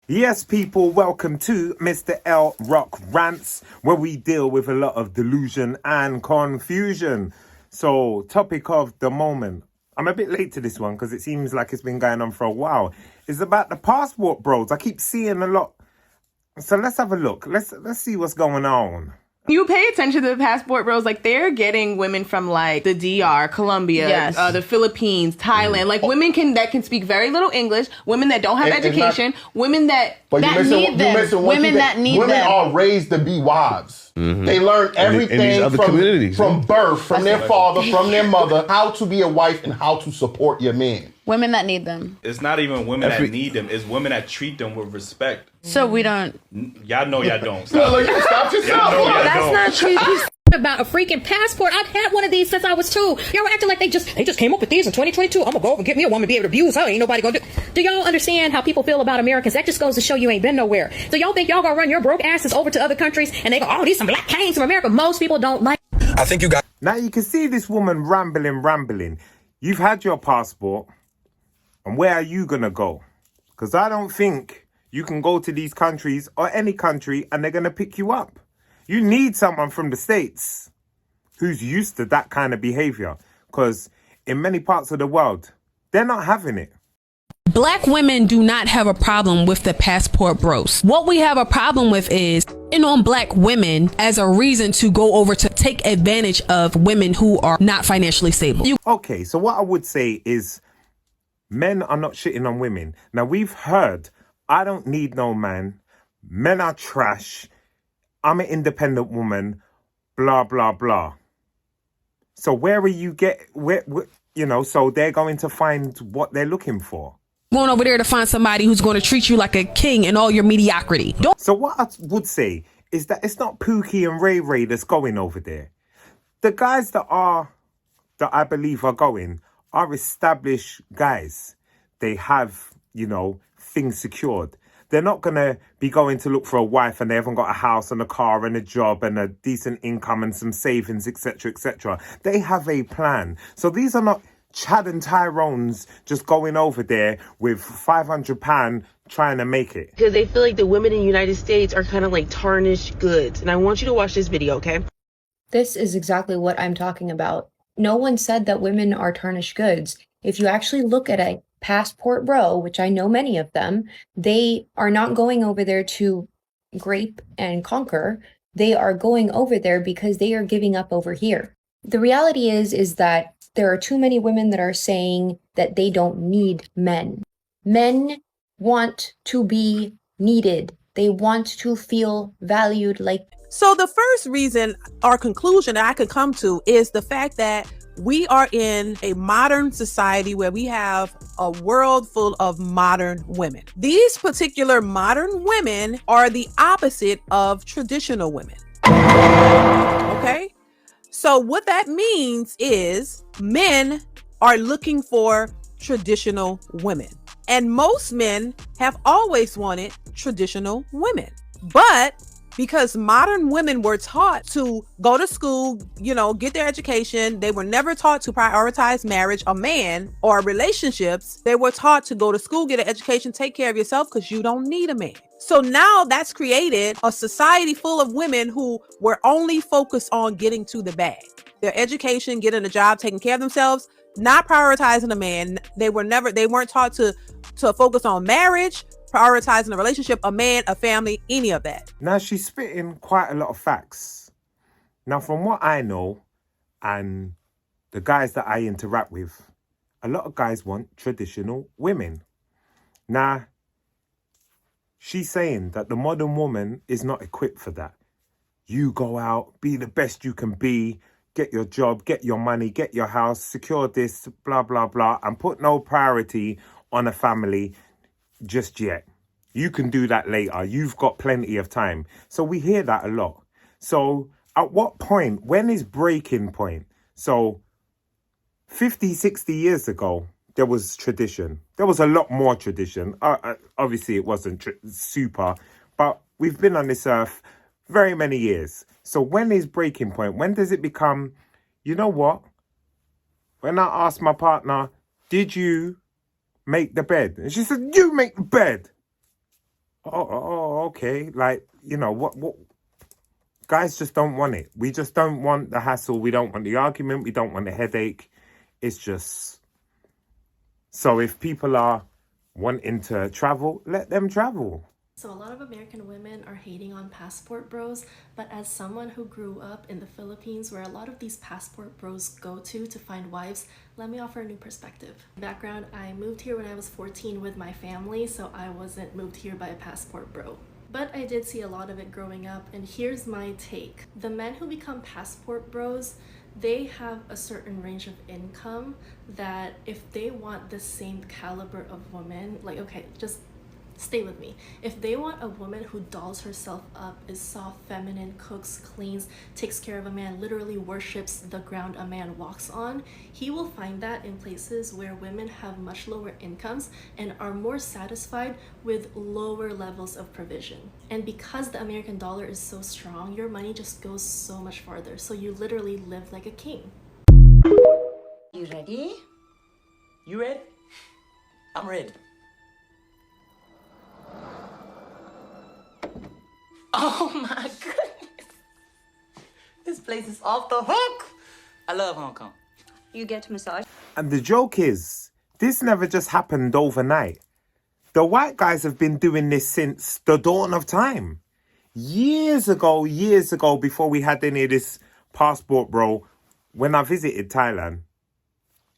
Yes, people, welcome to Mr. L Rock Rants, where we deal with a lot of delusion and confusion. So, topic of the moment. I'm a bit late to this one because it seems like it's been going on for a while. It's about the passport bros. I keep seeing a lot. So let's have a look. Let's see what's going on. You pay attention to the passport bros, like they're getting women from like the DR, Colombia, Yes. The Philippines, Thailand, like women that can speak very little English, women that don't have education, women that need them. Women that need women them. are raised to be wives. They learn everything these other communities, from birth, from their father, from their mother, how to be a wife and how to support your man. Women that need them. It's not even women that need them. It's women that treat them with respect. So we don't. Y'all know y'all don't. Stop yourself. Y'all know y'all That's don't. not true. About a freaking passport. I've had one of these since I was 2. Y'all were acting like they just came up with these in 2022. I'm gonna go over and get me a woman, be able to abuse her. Ain't nobody gonna do. Do y'all understand how people feel about Americans? That just goes to show you ain't been nowhere. So y'all think y'all gonna run your broke asses over to other countries and they go, oh, these some black kings from America. Most people don't like. I think you got. Now you can see this woman rambling. You've had your passport, and where are you gonna go? Because I don't think you can go to these countries or any country and they're gonna pick you up. You need someone from the States who's used to that kind of behavior, because in many parts of the world, they're not having it. Black women do not have a problem with the passport bros. What we have a problem with is on black women as a reason to go over to take advantage of women who are not financially stable. Okay, so what I would say is men are not shitting on women. Now, we've heard, I don't need no man, men are trash, I'm an independent woman, blah, blah, blah. So where are you so they're going to find what they're looking for. Going over there to find somebody who's going to treat you like a king in all your mediocrity. So what I would say is that it's not Pookie and Ray Ray that's going over there. The guys that I believe are going are established guys. They have, things secured. They're not going to be going to look for a wife and they haven't got a house and a car and a job and a decent income and some savings, etc., etc. They have a plan. So these are not Chad and Tyrones just going over there with £500 trying to make it. Because they feel like the women in the United States are kind of like tarnished goods. And I want you to watch this video, okay? This is exactly what I'm talking about. No one said that women are tarnished goods. If you actually look at a passport bro, which I know many of them, they are not going over there to grape and conquer. They are going over there because they are giving up over here. The reality is that there are too many women that are saying that they don't need men. Men want to be needed. They want to feel valued like. So the first reason or conclusion that I could come to is the fact that we are in a modern society where we have a world full of modern women. These particular modern women are the opposite of traditional women. Okay? So what that means is men are looking for traditional women. And most men have always wanted traditional women. But because modern women were taught to go to school, get their education. They were never taught to prioritize marriage, a man, or relationships. They were taught to go to school, get an education, take care of yourself because you don't need a man. So now that's created a society full of women who were only focused on getting to the bag. Their education, getting a job, taking care of themselves, not prioritizing a man. They weren't taught to focus on marriage, prioritizing a relationship, a man, a family, any of that. Now, she's spitting quite a lot of facts. Now, from what I know and the guys that I interact with, a lot of guys want traditional women. Now, she's saying that the modern woman is not equipped for that. You go out, be the best you can be, get your job, get your money, get your house, secure this, blah, blah, blah, and put no priority on a family just yet. You can do that later. You've got plenty of time. So we hear that a lot. So at what point, when is breaking point? So 50, 60 years ago, there was tradition. There was a lot more tradition. Obviously, it wasn't super, but we've been on this earth very many years. So when is breaking point? When does it become, you know what? When I asked my partner, did you make the bed? And she said, you make the bed. Okay. Like, you know, what guys just don't want it. We just don't want the hassle. We don't want the argument. We don't want the headache. It's just... So if people are wanting to travel, let them travel. So a lot of American women are hating on passport bros, but as someone who grew up in the Philippines where a lot of these passport bros go to find wives, let me offer a new perspective. Background, I moved here when I was 14 with my family, so I wasn't moved here by a passport bro. But I did see a lot of it growing up, and here's my take. The men who become passport bros, they have a certain range of income that if they want the same caliber of woman, like, okay, just stay with me. If they want a woman who dolls herself up, is soft, feminine, cooks, cleans, takes care of a man, literally worships the ground a man walks on, he will find that in places where women have much lower incomes and are more satisfied with lower levels of provision. And because the American dollar is so strong, your money just goes so much farther. So you literally live like a king. You ready? You ready? I'm ready. Oh my goodness. This place is off the hook. I love Hong Kong. You get a massage. And the joke is, this never just happened overnight. The white guys have been doing this since the dawn of time. Years ago, before we had any of this passport bro, when I visited Thailand,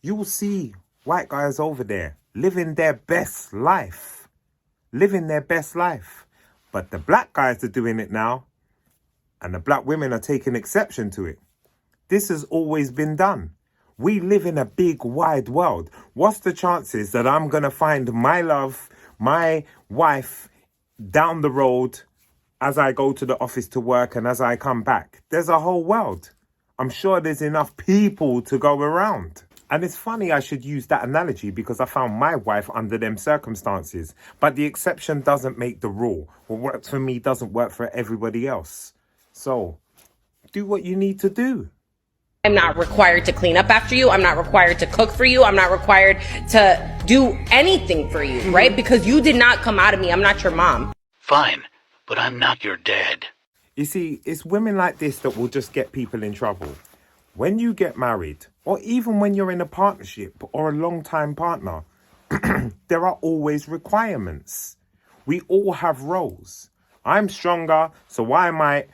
you will see white guys over there living their best life. But the black guys are doing it now, and the black women are taking exception to it. This has always been done. We live in a big, wide world. What's the chances that I'm going to find my love, my wife, down the road as I go to the office to work and as I come back? There's a whole world. I'm sure there's enough people to go around. And it's funny I should use that analogy because I found my wife under them circumstances. But the exception doesn't make the rule. What works for me doesn't work for everybody else. So, do what you need to do. I'm not required to clean up after you. I'm not required to cook for you. I'm not required to do anything for you, right? Because you did not come out of me. I'm not your mom. Fine, but I'm not your dad. You see, it's women like this that will just get people in trouble. When you get married, or even when you're in a partnership or a long-time partner, there are always requirements. We all have roles. I'm stronger, so I might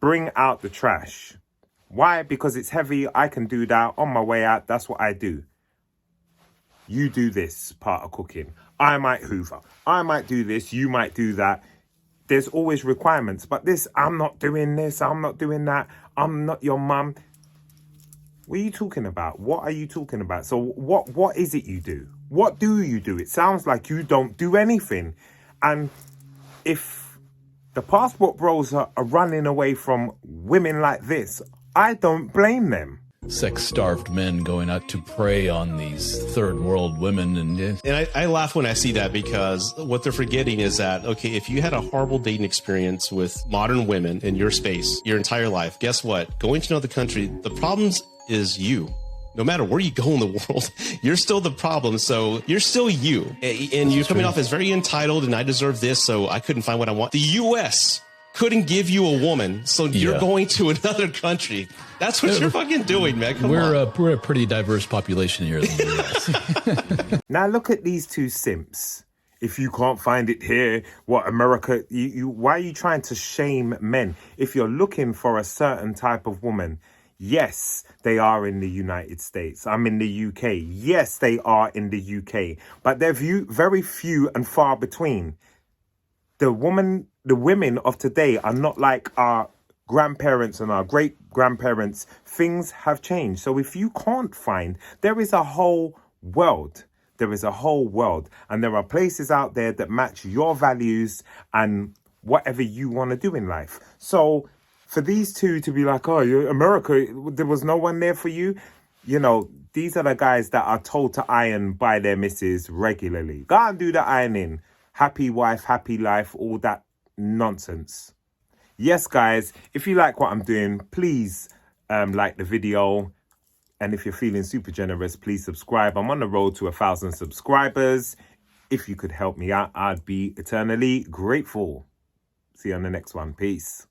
bring out the trash. Why? Because it's heavy, I can do that. On my way out, that's what I do. You do this part of cooking. I might hoover. I might do this, you might do that. There's always requirements. But this, I'm not doing this, I'm not doing that, I'm not your mum. What are you talking about? What are you talking about? So what is it you do? What do you do? It sounds like you don't do anything. And if the passport bros are running away from women like this, I don't blame them. Sex-starved men going out to prey on these third world women. And I laugh when I see that because what they're forgetting is that, okay, if you had a horrible dating experience with modern women in your space your entire life, guess what? Going to another country, the problems is you. No matter where you go in the world, you're still the problem. So you're still you. And you're coming off as very entitled and I deserve this, so I couldn't find what I want. The U.S. couldn't give you a woman, so you're going to another country. That's what you're fucking doing, man. Come on. We're a pretty diverse population here in the U.S. Now look at these two simps. If you can't find it here, what America, why are you trying to shame men? If you're looking for a certain type of woman, yes, they are in the United States. I'm in the UK. Yes, they are in the UK. But they're very few and far between. The women of today are not like our grandparents and our great-grandparents. Things have changed. So if you can't find, there is a whole world. There is a whole world. And there are places out there that match your values and whatever you want to do in life. So for these two to be like, oh, you're America, there was no one there for you. You know, these are the guys that are told to iron by their missus regularly. Go and do the ironing. Happy wife, happy life, all that nonsense. Yes, guys, if you like what I'm doing, please like the video. And if you're feeling super generous, please subscribe. I'm on the road to 1,000 subscribers. if you could help me out, I'd be eternally grateful. See you on the next one. Peace.